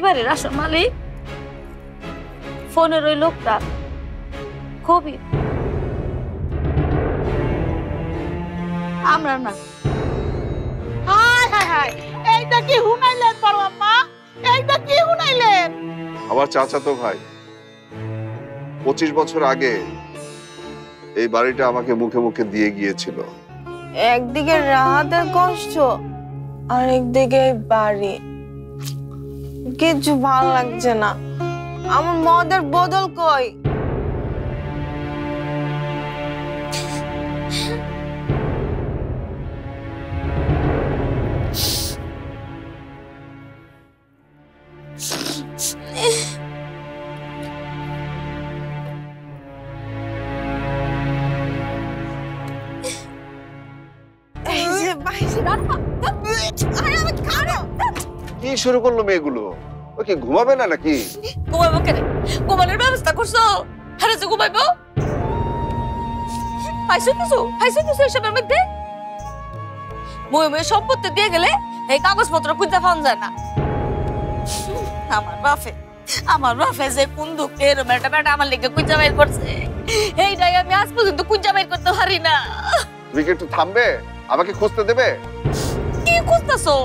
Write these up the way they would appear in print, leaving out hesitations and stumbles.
বাড়ির আসল মালিক ফোনের ওই লোকটা খুবই আমরা না। হায় হায় হায়, এইটা কি হুনাইলেন বড় আম্মা? এইটা কি হুনাইলেন? আমার চাচাতো ভাই 25 বছর আগে এই বাড়িটা আমাকে মুখে মুখে দিয়ে গিয়েছিল। একদিকে রাহাতের কষ্ট আর একদিকে বাড়ি, কিছু ভাল লাগছে না। আমার মদের বদল কই? কি শুরু করলো মেয়েগুলো? ও কি ঘুমাবে না নাকি? ঘুমাবো কেন? ঘুমানোর ব্যবস্থা করছো? হ্যাঁ যে ঘুমাইবো? পাইছো কিছু এসবের মধ্যে? বই সম্পত্তি দিয়ে গেলে এই কাগজপত্র খুঁজতে পাওয়া যায় না। আমার বাপে যে কোন দুঃখে এরকম একটা ব্যাটা আমার লেগে খুঁজা বের করছে, এইটাই আমি আজ পর্যন্ত খুঁজা বের করতে পারি না। তুমি কি একটু থামবে? আমাকে খুঁজতে দেবে? কি খুঁজতেছো?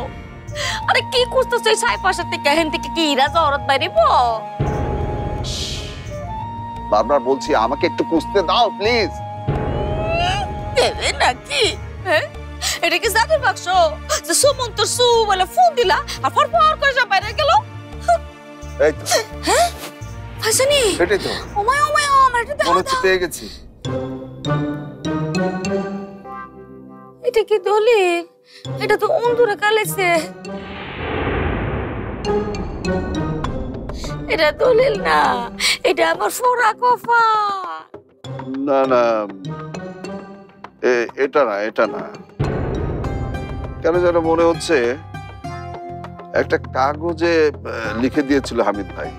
আরে কি খুঁজতেছো? এই সাই পাশের থেকে হেন থেকে কি রাজা অরত বাইরিব? বারবার বলছি আমাকে একটু খুঁজতে দাও প্লিজ। দেবে নাকি? হ্যাঁ, এটা কি জাদুর বাক্স যে সুমন্ত সু বলে ফোন দিলা আর ফরফর করে সব বাইরে গেল? এই তো। হ্যাঁ হাসানি, এটাই তো। ওমায় আমার এটা মনে হচ্ছে পেয়ে গেছি। এটা কি দলিল? এটা তো অন্ধুরে কালেছে। এটা দলিল না, এটা আমার ফোরা কফা। না না, এটা না। কেন যেন মনে হচ্ছে একটা কাগজে লিখে দিয়েছিল হামিদ ভাই।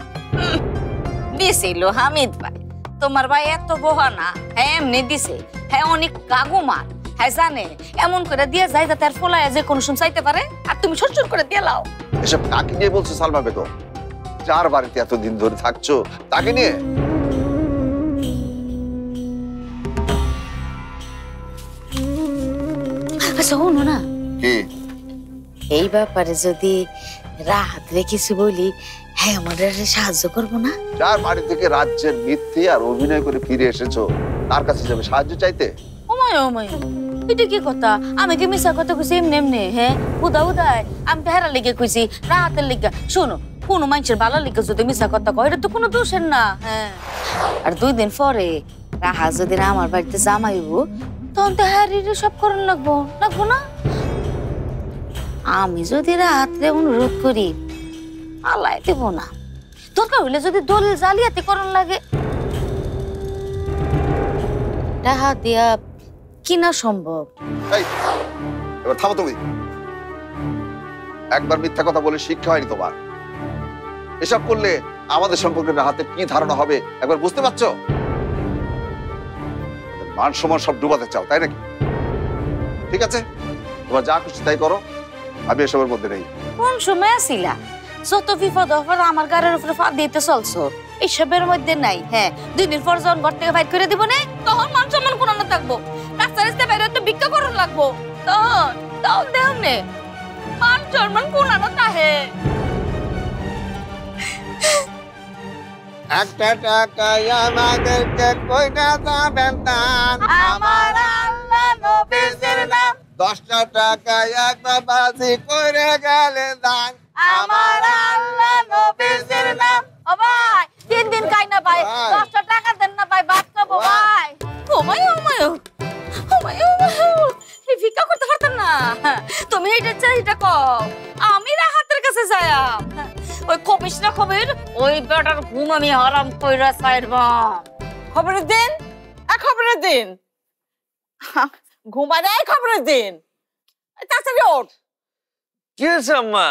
দিছিল হামিদ ভাই? তোমার ভাই এত বোহা না, হ্যাঁ এমনি দিছে। হ্যাঁ অনেক কাগুমান, হ্যাঁ জানে এমন করে দিয়ে যায় যাতে আর ফলায় যে কোনো সময় চাইতে পারে, আর তুমি সরসর করে দিয়ে লাও। এসব কাকে নিয়ে বলছো সালমা বেগম? যার বাড়িতে এতদিন ধরে থাকছো তাকে নিয়ে? আচ্ছা শোনো না, কি এই ব্যাপারে যদি রাত রেখেছি বলি, হ্যাঁ আমাদের সাহায্য করবো না? যার বাড়ি থেকে রাজ্যের মিথ্যে আর অভিনয় করে ফিরে এসেছো তার কাছে যাবে সাহায্য চাইতে? ওমায় এটা কি কথা? আমি কি মিশা কথা কইছি এমনি? হ্যাঁ উদায় আমি তো হেরা লেগে কইছি, রাতের লেগে। শোনো, কোনো মানুষের ভালো লেগে যদি মিশা কথা কয় এটা তো কোনো দোষের না। হ্যাঁ, আর 2 দিন পরে রাহা যদি আমার বাড়িতে জামাইব তখন তো হ্যারির সব করণ লাগবো না? আমি যদি রাত্রে অনুরোধ করি আল্লাহ দেব না। দরকার হইলে যদি দলিল জালিয়াতি করণ লাগে, রাহা দিয়া কিনা সম্ভব। এবার থামো তুমি। একবার মিথ্যা কথা বলে শিক্ষা হয়নি তোমার। এসব করলে আমাদের সম্পর্কে রাহাতে কি ধারণা হবে একবার বুঝতে পারছো? মান সম্মান সব ডুবাতে চাও তাই নাকি? ঠিক আছে, তোমার যা খুশি তাই করো, আমি এসবের মধ্যে নেই। কোন সময় আসিলা? যত বিপদ অপদ আমার গাড়ির উপরে ফা দিতে চলছো, এইসবের মধ্যে নাই। হ্যাঁ 2 দিন পর যখন ঘর থেকে বাইর করে দিব না, তখন মান সম্মান কোন না থাকবো। রাস্তায় বাইরে তো ভিক্ষা করুন লাগবো, তখন দেহ নে মান সম্মান কোন না তাহে। একটা টাকায় আমাদেরকে কইনা যাবেন দান, আমার আল্লাহ নবীর নাম। 10টা টাকায় একটা বাজি করে গেলে দান, আমার আল্লাহ নবীর নাম। ও ভাই 3 দিন খাই না ভাই, 10টা টাকা দেন না ভাই, ভাত খাবো ভাই। ওমায় এই ভিক্ষা করতে পারতাম না? তুমি এটা চাই এটা কও, আমি রাহাতের কাছে যাইম। ওই কবিস না খবর, ওই বেটার ঘুম আমি হারাম কইরা ছাইরবাম। খবরের দিন, খবরের দিন, ঘুমা দেয় খবরের দিন। তাড়াতাড়ি ওঠ। কি হয়েছে আম্মা?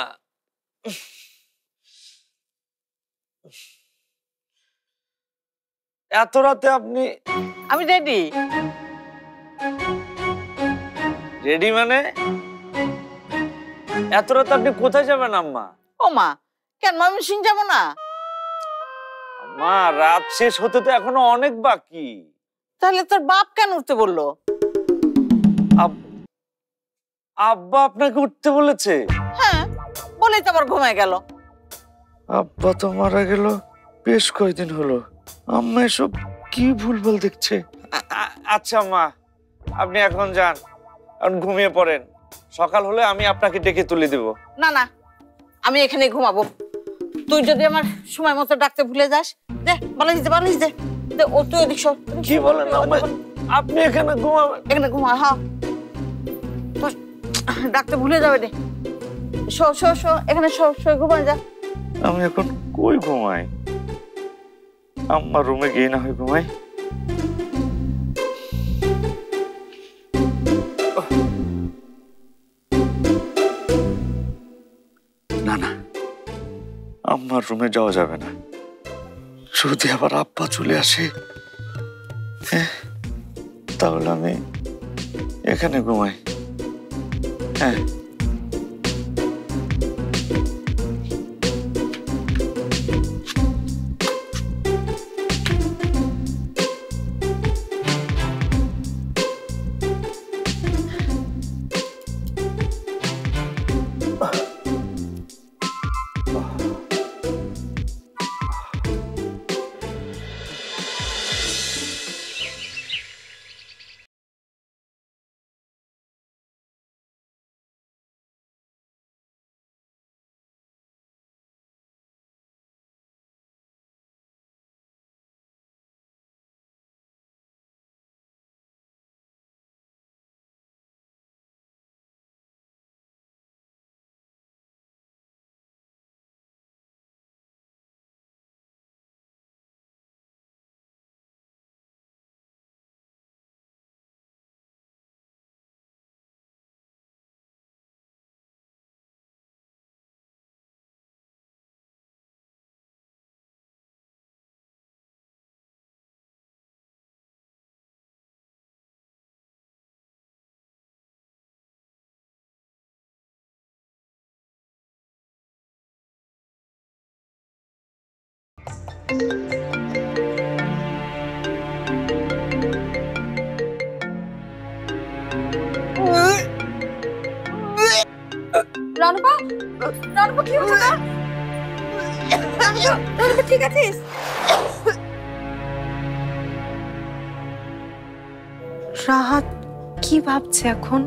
এত রাতে আপনি? আমি রেডি। রেডি মানে? এত রাতে আপনি কোথায় যাবেন আম্মা? ও মা, কেন ময়মনসিং যাবো না? মা, রাত শেষ হতে তো এখনো অনেক বাকি। তাহলে তোর বাপ কেন উঠতে বললো? আব্বা আপনাকে উঠতে বলেছে? হ্যাঁ, বলেই তো আবার ঘুমায় গেল। আব্বা তো মারা গেল বেশ কয়েকদিন হলো। আম্মা এসব কি ভুলভাল দেখছে। আচ্ছা মা, আপনি এখন যান, এখন ঘুমিয়ে পড়েন। সকাল হলে আমি আপনাকে ডেকে তুলে দেব। না না, আমি এখানে ঘুমাবো। তুই যদি আমার সময় মতো ডাকতে ভুলে যাস, দে বালিশ দে, বালিশ দে। ও তুই এদিক সর। কি বলেন আম্মা? আপনি এখানে ঘুমাবেন? এখানে ঘুমা। হ্যাঁ, তোর ডাকতে ভুলে যাবে রে। শো শো শো, এখানে শো শো, ঘুমায় যা। আমি এখন কই ঘুমাই? আম্মার রুমে গিয়ে না হয় ঘুমাই। না না, আম্মার রুমে যাওয়া যাবে না। যদি আবার আব্বা চলে আসে, তাহলে আমি এখানে ঘুমাই। হ্যাঁ, রণপা, রণপা কি হলো না? রণপা ঠিক আছিস? রাহাত কি ভাবছে এখন?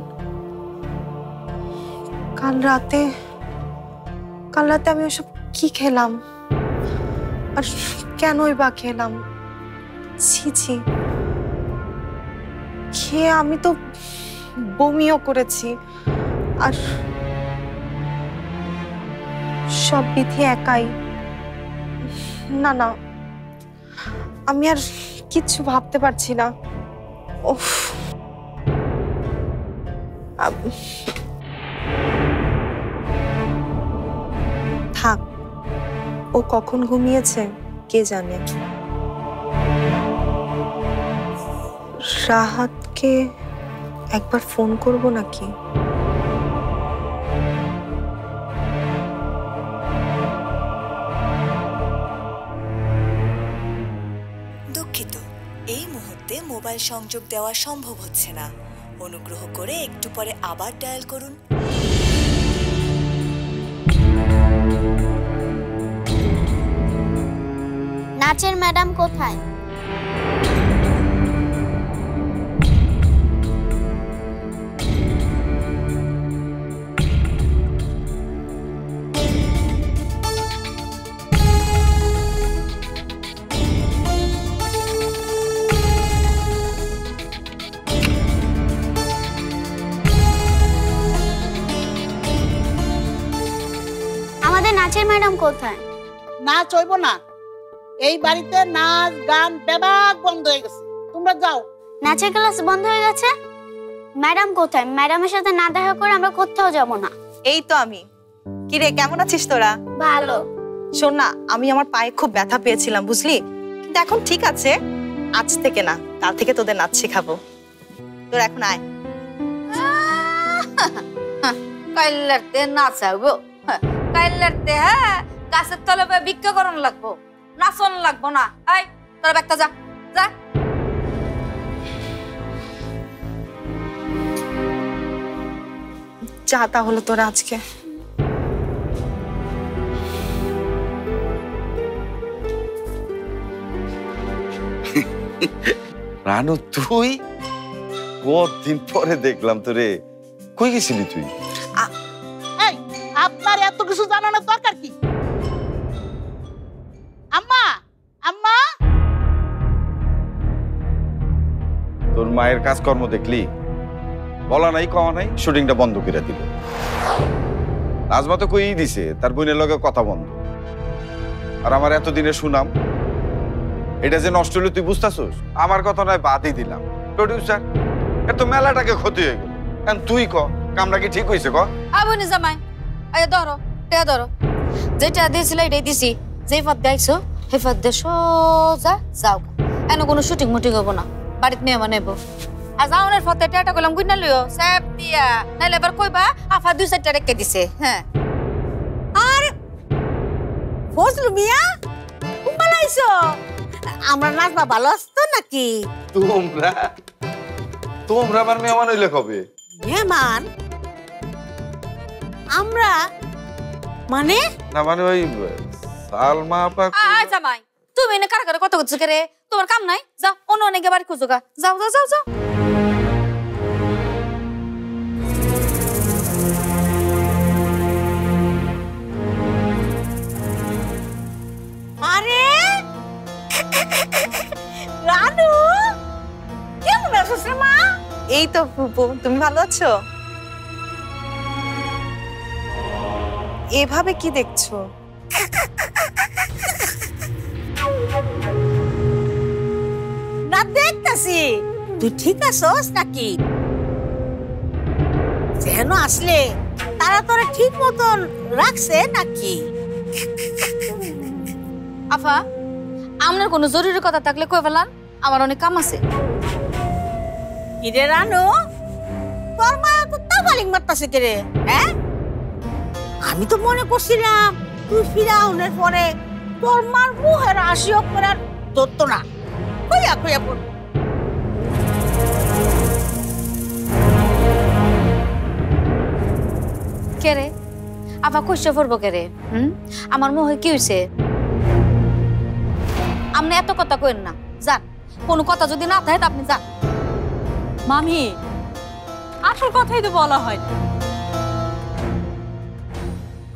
কাল রাতে আমি ওসব কি খেলাম, আর কেনই বা খেলাম? ছি ছি, খেয়ে আমি তো বমিও করেছি। আর সব বিধি একাই। না না, আমি আর কিচ্ছু ভাবতে পারছি না। উফ, থাক, ও কখন ঘুমিয়েছে কে জানে। রাহাতকে একবার ফোন করব নাকি? দুঃখিত, এই মুহূর্তে মোবাইল সংযোগ দেওয়া সম্ভব হচ্ছে না। অনুগ্রহ করে একটু পরে আবার ডায়াল করুন। নাচের ম্যাডাম কোথায়? আমাদের নাচের ম্যাডাম কোথায়? নাচ হইব না, এই বাড়িতে নাচ গান বেবাক বন্ধ হয়ে গেছে। তোমরা যাও। নাচের ক্লাস বন্ধ হয়ে গেছে? ম্যাডাম কোথায়? ম্যাডামের সাথে না দেখা করে আমরা কোথাও যাব না। এই তো আমি। কি রে, কেমন আছিস তোরা? ভালো। শোন না, আমি আমার পায়ে খুব ব্যথা পেয়েছিলাম বুঝলি, কিন্তু এখন ঠিক আছে। আজ থেকে না, কাল থেকে তোদের নাচ শেখাবো। তোরা এখন আয়। কাইলারতে নাচাবো? কাইলারতে হ্যাঁ গাছের তলে ভিক্ষা করণ লাগবো, নাচন লাগবো না। এই তোর ব্যাগটা যা যা। যা তাহলে তোরা আজকে। রানু তুই কতদিন পরে দেখলাম তোরে, কই গেছিলি তুই? এই আপনার এত কিছু জানানোর দরকার কি? আম্মা আম্মা, তোর মায়ের কাজকর্ম দেখলি? বলা নাই কওয়া নাই, শুটিংটা বন্ধ করে দিল। নাজমা তো কই দিছে তার বোনের লগে কথা বন্ধ। আর আমার এতদিনের সুনাম এটা যে নষ্ট হলো তুই বুঝতাছস? আমার কথা নয়, বাদই দিলাম। প্রডিউসার এত মেলাটাকে ক্ষতি হয়ে গেল। এখন তুই ক কামটা কি ঠিক হয়েছে ক? আবনি জামাই এই ধরো, তে ধরো, যেটা দিয়েছিল এটাই দিছি। যে ফাদ গাইছো হে ফাদ দে সোজা যাও। এনে কোনো শুটিং মুটিং হবো না, বাড়িতে মেহমান নেবো। আর যাওনের ফতে টেটা কইলাম গুইনা লইও স্যাপ দিয়া, নাইলে এবার কইবা আফা 2-4টা রেখে দিছে। হ্যাঁ আর ফজলু মিয়া কুমালাইছো, আমরা নাচবা ভালো আসতো নাকি? তোমরা তোমরা আমার মেহমান হইলে কবে? মেহমান আমরা মানে? না মানে ওই সালমা আপা। জামাই তুমি এনে কারা কারা কত করছো কে রে? তোমার কাম নাই? যাও অন্য অনেকে বাড়ি খুঁজো গা, যাও যাও যাও যাও। আরে রানু কেমন আছো মা? এই তো ফুপু, তুমি ভালো আছো? এভাবে কি দেখছো? না দেখতাছি তুই ঠিক আছস নাকি? যেন আসলে তারা তোরা ঠিক মতন রাখছে নাকি? আফা আপনার কোনো জরুরি কথা থাকলে কই ফেলান, আমার অনেক কাম আছে। কিরে রানু, তোর মা তো তাবালিং মারতাছে কে রে? হ্যাঁ আমি তো মনে করছিলাম তুই ফিরাউনের পরে তোর মার মুহের আসিও করার ধরতো না। কইয়া কইয়া পড় কে রে? আবার কইসা পড়বো কে রে? আমার মুহে কি হইছে? আপনি এত কথা কইেন না, যান। কোনো কথা যদি না থাকে আপনি যান। মামি আসল কথাই তো বলা হয়।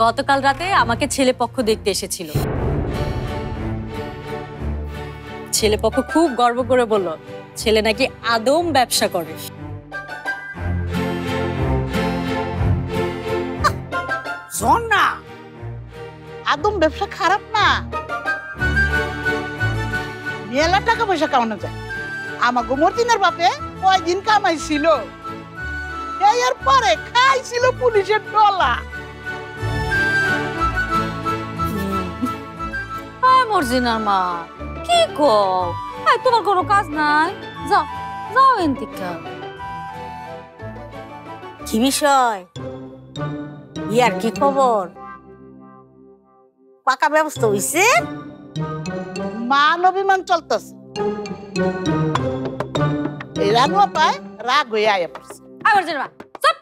গতকাল রাতে আমাকে ছেলে পক্ষ দেখতে এসেছিল। ছেলে পক্ষ খুব গর্ব করে বলল ছেলে নাকি আদম ব্যবসা করে। শোন না, আদম ব্যবসা খারাপ না, মেলা টাকা পয়সা কামানো যায়। আমাকে মর্জিনার বাপে কয়দিন কামাইছিল, এর পরে খাইছিল পুলিশের ডলা। মর্জিনার মা কি কো? তোমার কোনো কাজ নাই? যাও যাও এনতিকা। কি বিষয়? ইয়ার কি খবর? পাকা ব্যবস্থা হইছে? মান অভিমান চলতেছে। এই রানু পায় রাগ হয়ে আয়া পড়ছে। আবার মর্জিনার মা চুপ,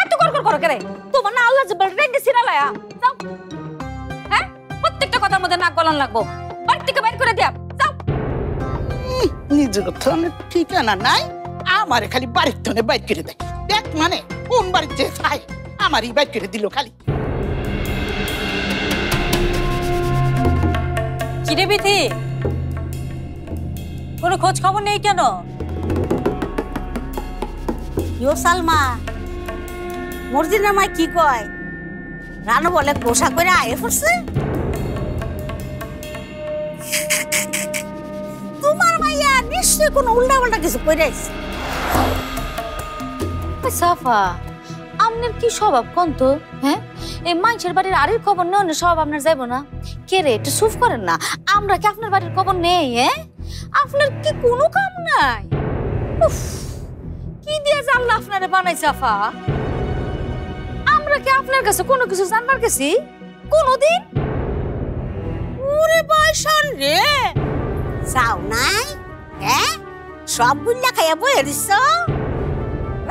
এত কর করো কে রে? তোমার না আল্লাহ জব্বার রেডি সিরালায়া। যাও, হ্যাঁ প্রত্যেকটা কথার মধ্যে নাক গলান লাগবো। বাড়ি থেকে বাইর করে দিয়া যাও। নিজের থনে ঠিকানা নাই, আমারে খালি বাড়ির থনে বাইর করে দেয়। দেখ মানে কোন বাড়ির যে চাই আমারই বাইর করে দিল খালি। কিরে বিথি, কোনো খোঁজ খবর নেই কেন? ইয়ো সালমা, মর্জিনার মা কি কয়? রানু বলে পোশাক করে আয়ে পড়ছে। তোমার মাইয়া নিশ্চয় কোনো উল্টা পাল্টা কিছু কইরা আইছে। সাফা, আপনার কি স্বভাব কোন তো? হ্যাঁ এই মানুষের বাড়ির আড়ির খবর নেওয়ার স্বভাব আপনার যাইব না? কে রে একটু চুপ করেন না। আমরা কি আপনার বাড়ির খবর নেই? হ্যাঁ আপনার কি কোনো কাম নাই? উফ, কি দিয়ে জানলা আপনারে বানাইছে আফা? আমরা কি আপনার কাছে কোনো কিছু জানবার গেছি? কোনদিন? ওরে বাইশান রে, চাও নাই? হ্যাঁ, সব বুল্লা খাইয়া বয়ে দিছ।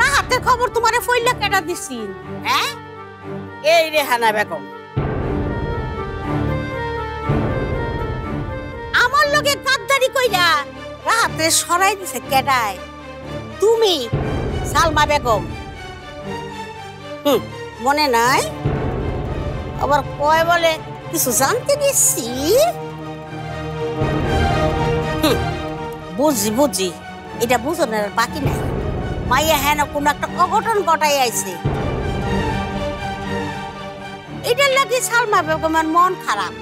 রাহাতের খবর তোমারে ফইলা কেটা দিছি? হ্যাঁ, এই রেহানা বেগম আমার লগে গাদ্দারি কইরা রাহাতে সরাই দিছে কেডায়? তুমি সালমা বেগম। মনে নাই? আবার কয় বলে কিছু জানতে গেছি। বুঝি বুঝি, এটা বুঝনের বাকি নাই। মাইয়া হ্যাঁ না কোনো একটা অঘটন ঘটাই আইছে, এটার লাগে সালমা বেগমের মন খারাপ।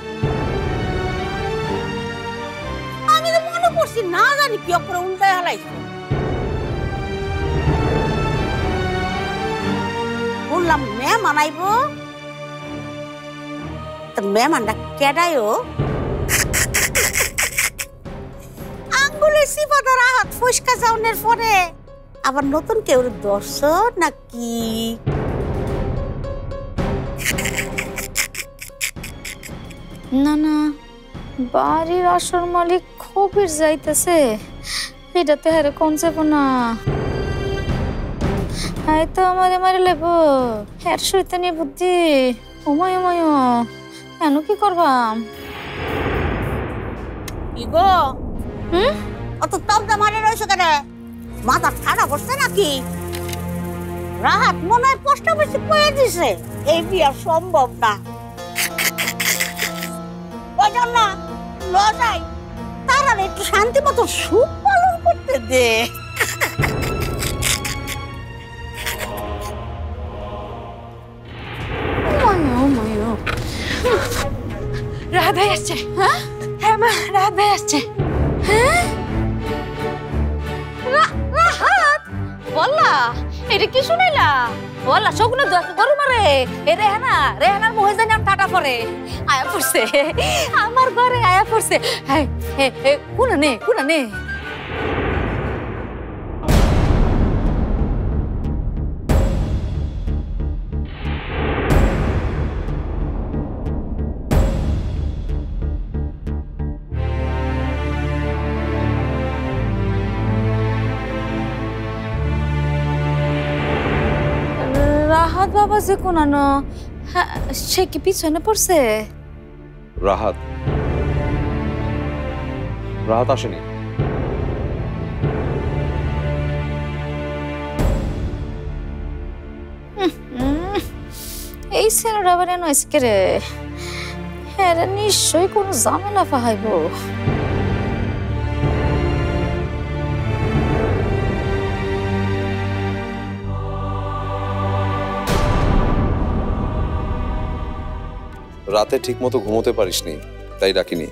আমি তো মনে করছি না জানি কি করে উল্টায় হালাইছে। বললাম মেহমান আইব, মেহমানটা কেডায়ও? আঙ্গুলের সিপাদা রাহাত ফসকা যাওনের পরে আবার নতুন কেউ দর্শ নাকি? না না, বাড়ির আসল মালিক খবির যাইতেছে, এটাতে হারে কোন যাব না। হ্যাঁ তো আমারে মারি লেব, হ্যাঁ শৈতানি বুদ্ধি। ওমায় ওমায়, কেন কি করবাম? ইগো অত তবদা মারে রয়েছে কেন? মাথা ঠাড়া করছে নাকি? রাহাত মনে হয় পোস্ট অফিসে কয়ে দিছে এই বিয়া সম্ভব না। ওইজন না লজাই, তারা একটু শান্তি মতো সুখ পালন করতে দে। রাহাত ভাই আসছে। হ্যাঁ হ্যাঁ মা, রাহাত ভাই আসছে। হ্যাঁ রাহাত বললা, এটা কি শুনাইলা? বললা শকুনের গরু মারে এ রেহানা, রেহানার মুহে জানি আমি ঠাটা পরে আয়া পড়ছে, আমার ঘরে আয়া পড়ছে। হ্যাঁ কোনা নে কোনা নে। রাহাত বাবা যে কোনানো, সে কি পিছনে পড়ছে? রাহাত রাহাত আসেনি। এই ছেলেটা আবার এনে আজকে রে, হ্যাঁ নিশ্চয়ই কোনো ঝামেলা পাহাইব। রাতে ঠিক মতো ঘুমোতে পারিসনি, তাই ডাকিনি।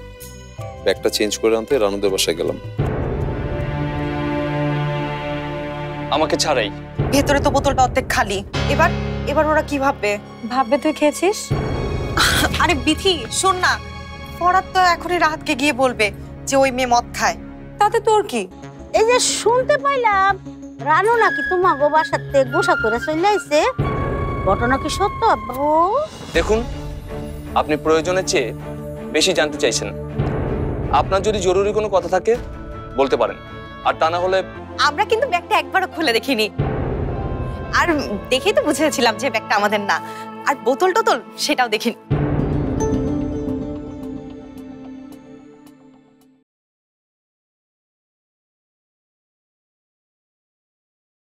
ব্যাগটা চেঞ্জ করে আনতে রানুদের বাসায় গেলাম। আমাকে ছাড়াই। ভেতরে তো বোতলটা অর্ধেক খালি। এবার এবার ওরা কি ভাববে? ভাববে তুই খেয়েছিস। আরে বিথি শোন না, ফরাদ তো এখনই রাহাতকে গিয়ে বলবে যে ওই মেয়ে মদ খায়, তাতে তোর কি? এই যে শুনতে পাইলাম রানু নাকি তোমাকে বাসাতে গোসা করে চলে আইছে, ঘটনা কি সত্য আব্বু? দেখুন, আপনি প্রয়োজনের চেয়ে বেশি জানতে চাইছেন। আপনার যদি জরুরি কোনো কথা থাকে বলতে পারেন, আর তা না হলে। আমরা কিন্তু ব্যাগটা একবারও খুলে দেখিনি, আর দেখেই তো বুঝেছিলাম যে ব্যাগটা আমাদের না। আর বোতল টোতল সেটাও দেখিনি।